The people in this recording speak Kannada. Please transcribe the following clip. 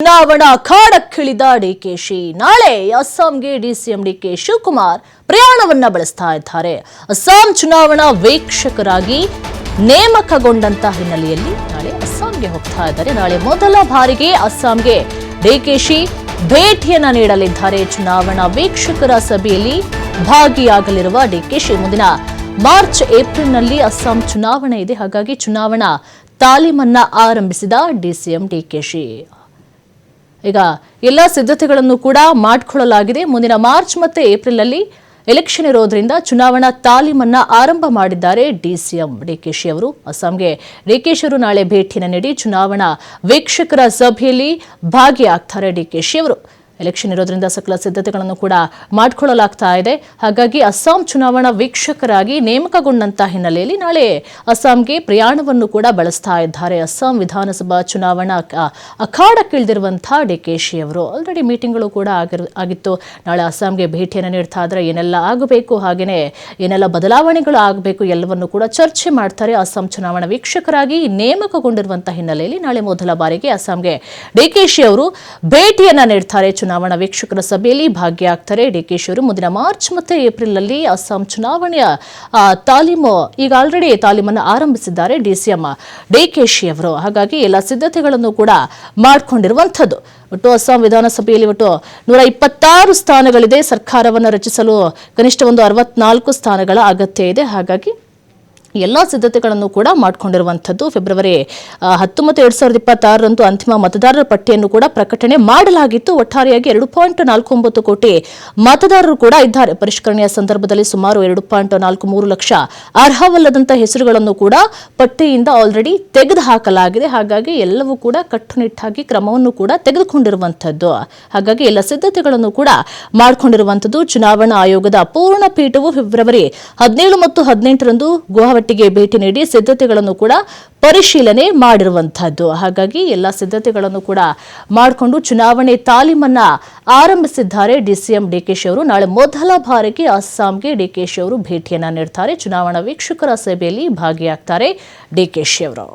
ಚುನಾವಣಾ ಅಖಾಡಕ್ಕಿಳಿದ ಡಿಕೆಶಿ ನಾಳೆ ಅಸ್ಸಾಂಗೆ ಡಿಸಿಎಂ ಡಿಕೆ ಶಿವಕುಮಾರ್ ಪ್ರಯಾಣವನ್ನ ಬೆಳೆಸ್ತಾ ಇದ್ದಾರೆ. ಅಸ್ಸಾಂ ಚುನಾವಣಾ ವೀಕ್ಷಕರಾಗಿ ನೇಮಕಗೊಂಡಂತ ಹಿನ್ನೆಲೆಯಲ್ಲಿ ನಾಳೆ ಅಸ್ಸಾಂಗೆ ಹೋಗ್ತಾ ಇದ್ದಾರೆ. ನಾಳೆ ಮೊದಲ ಬಾರಿಗೆ ಅಸ್ಸಾಂಗೆ ಡಿಕೆಶಿ ಭೇಟಿಯನ್ನ ನೀಡಲಿದ್ದಾರೆ. ಚುನಾವಣಾ ವೀಕ್ಷಕರ ಸಭೆಯಲ್ಲಿ ಭಾಗಿಯಾಗಲಿರುವ ಡಿಕೆಶಿ ಮುಂದಿನ ಮಾರ್ಚ್ ಏಪ್ರಿಲ್ನಲ್ಲಿ ಅಸ್ಸಾಂ ಚುನಾವಣೆ ಇದೆ. ಹಾಗಾಗಿ ಚುನಾವಣಾ ತಾಲೀಮನ್ನ ಆರಂಭಿಸಿದ ಡಿಸಿಎಂ ಡಿಕೆಶಿ ಈಗ ಎಲ್ಲ ಸಿದ್ಧತೆಗಳನ್ನು ಕೂಡ ಮಾಡಿಕೊಳ್ಳಲಾಗಿದೆ. ಮುಂದಿನ ಮಾರ್ಚ್ ಮತ್ತು ಏಪ್ರಿಲ್ ಅಲ್ಲಿ ಎಲೆಕ್ಷನ್ ಇರೋದ್ರಿಂದ ಚುನಾವಣಾ ತಾಲೀಮನ್ನ ಆರಂಭ ಮಾಡಿದ್ದಾರೆ ಡಿಸಿಎಂ ಡಿಕೆಶಿ ಅವರು. ಅಸ್ಸಾಂಗೆ ಡಿಕೆಶಿ ಅವರು ನಾಳೆ ಭೇಟಿಯನ್ನು ನೀಡಿ ಚುನಾವಣಾ ವೀಕ್ಷಕರ ಸಭೆಯಲ್ಲಿ ಭಾಗಿಯಾಗ್ತಾರೆ ಡಿಕೆಶಿ ಅವರು. ಎಲೆಕ್ಷನ್ ಇರೋದ್ರಿಂದ ಸಕಲ ಸಿದ್ಧತೆಗಳನ್ನು ಕೂಡ ಮಾಡಿಕೊಳ್ಳಲಾಗ್ತಾ ಇದೆ. ಹಾಗಾಗಿ ಅಸ್ಸಾಂ ಚುನಾವಣಾ ವೀಕ್ಷಕರಾಗಿ ನೇಮಕಗೊಂಡಂತ ಹಿನ್ನೆಲೆಯಲ್ಲಿ ನಾಳೆ ಅಸ್ಸಾಂಗೆ ಪ್ರಯಾಣವನ್ನು ಕೂಡ ಬಳಸ್ತಾ ಇದ್ದಾರೆ. ಅಸ್ಸಾಂ ವಿಧಾನಸಭಾ ಚುನಾವಣಾ ಅಖಾಡಕ್ಕಿಳಿದಿರುವಂತಹ ಡಿಕೆಶಿ ಅವರು ಆಲ್ರೆಡಿ ಮೀಟಿಂಗ್ಗಳು ಕೂಡ ಆಗಿತ್ತು. ನಾಳೆ ಅಸ್ಸಾಂಗೆ ಭೇಟಿಯನ್ನು ನೀಡ್ತಾ ಇದ್ರೆ ಏನೆಲ್ಲ ಆಗಬೇಕು, ಹಾಗೆಯೇ ಏನೆಲ್ಲ ಬದಲಾವಣೆಗಳು ಆಗಬೇಕು ಎಲ್ಲವನ್ನು ಕೂಡ ಚರ್ಚೆ ಮಾಡ್ತಾರೆ. ಅಸ್ಸಾಂ ಚುನಾವಣಾ ವೀಕ್ಷಕರಾಗಿ ನೇಮಕಗೊಂಡಿರುವಂತಹ ಹಿನ್ನೆಲೆಯಲ್ಲಿ ನಾಳೆ ಮೊದಲ ಬಾರಿಗೆ ಅಸ್ಸಾಂಗೆ ಡಿಕೆಶಿ ಅವರು ಭೇಟಿಯನ್ನ ನೀಡ್ತಾರೆ. ಚುನಾವಣಾ ವೀಕ್ಷಕರ ಸಭೆಯಲ್ಲಿ ಭಾಗಿಯಾಗ್ತಾರೆ ಡಿಕೆಶಿ ಅವರು. ಮುಂದಿನ ಮಾರ್ಚ್ ಮತ್ತು ಏಪ್ರಿಲ್ ನಲ್ಲಿ ಅಸ್ಸಾಂ ಚುನಾವಣೆಯ ತಾಲೀಮು ಈಗ ಆಲ್ರೆಡಿ ತಾಲೀಮನ್ನು ಆರಂಭಿಸಿದ್ದಾರೆ ಡಿಸಿಎಂ ಡಿಕೆಶಿ ಅವರು. ಹಾಗಾಗಿ ಎಲ್ಲ ಸಿದ್ಧತೆಗಳನ್ನು ಕೂಡ ಮಾಡಿಕೊಂಡಿರುವಂಥದ್ದು. ಒಟ್ಟು ಅಸ್ಸಾಂ ವಿಧಾನಸಭೆಯಲ್ಲಿ ಒಟ್ಟು 126 ಸ್ಥಾನಗಳಿದೆ. ಸರ್ಕಾರವನ್ನು ರಚಿಸಲು ಕನಿಷ್ಠ ಒಂದು 64 ಸ್ಥಾನಗಳ ಅಗತ್ಯ ಇದೆ. ಹಾಗಾಗಿ ಎಲ್ಲ ಸಿದ್ಧತೆಗಳನ್ನು ಕೂಡ ಮಾಡಿಕೊಂಡಿರುವಂಥದ್ದು. ಫೆಬ್ರವರಿ 19, 2026ರಂದು ಅಂತಿಮ ಮತದಾರರ ಪಟ್ಟಿಯನ್ನು ಕೂಡ ಪ್ರಕಟಣೆ ಮಾಡಲಾಗಿತ್ತು. ಒಟ್ಟಾರೆಯಾಗಿ 2.49 ಕೋಟಿ ಮತದಾರರು ಕೂಡ ಇದ್ದಾರೆ. ಪರಿಷ್ಕರಣೆಯ ಸಂದರ್ಭದಲ್ಲಿ ಸುಮಾರು 2.43 ಲಕ್ಷ ಅರ್ಹವಲ್ಲದಂತಹ ಹೆಸರುಗಳನ್ನು ಕೂಡ ಪಟ್ಟಿಯಿಂದ ಆಲ್ರೆಡಿ ತೆಗೆದುಹಾಕಲಾಗಿದೆ. ಹಾಗಾಗಿ ಎಲ್ಲವೂ ಕೂಡ ಕಟ್ಟುನಿಟ್ಟಾಗಿ ಕ್ರಮವನ್ನು ಕೂಡ ತೆಗೆದುಕೊಂಡಿರುವಂಥದ್ದು. ಹಾಗಾಗಿ ಎಲ್ಲ ಸಿದ್ಧತೆಗಳನ್ನು ಕೂಡ ಮಾಡಿಕೊಂಡಿರುವಂಥದ್ದು. ಚುನಾವಣಾ ಆಯೋಗದ ಪೂರ್ಣ ಪೀಠವು ಫೆಬ್ರವರಿ 17 ಮತ್ತು 18ರಂದು ಗುವಾಹಟಿಗೆ ಭೇಟಿ ನೀಡಿ ಸಿದ್ಧತೆಗಳನ್ನು ಕೂಡ ಪರಿಶೀಲನೆ ಮಾಡಿರುವಂತಹದ್ದು. ಹಾಗಾಗಿ ಎಲ್ಲ ಸಿದ್ಧತೆಗಳನ್ನು ಕೂಡ ಮಾಡಿಕೊಂಡು ಚುನಾವಣೆ ತಾಲೀಮನ್ನ ಆರಂಭಿಸಿದ್ದಾರೆ ಡಿಸಿಎಂ ಡಿಕೆಶಿ ಅವರು. ನಾಳೆ ಮೊದಲ ಬಾರಿಗೆ ಅಸ್ಸಾಂಗೆ ಡಿಕೆಶಿ ಅವರು ಭೇಟಿಯನ್ನ ನೀಡ್ತಾರೆ. ಚುನಾವಣಾ ವೀಕ್ಷಕರ ಸಭೆಯಲ್ಲಿ ಭಾಗಿಯಾಗ್ತಾರೆ ಡಿಕೆಶಿ ಅವರು.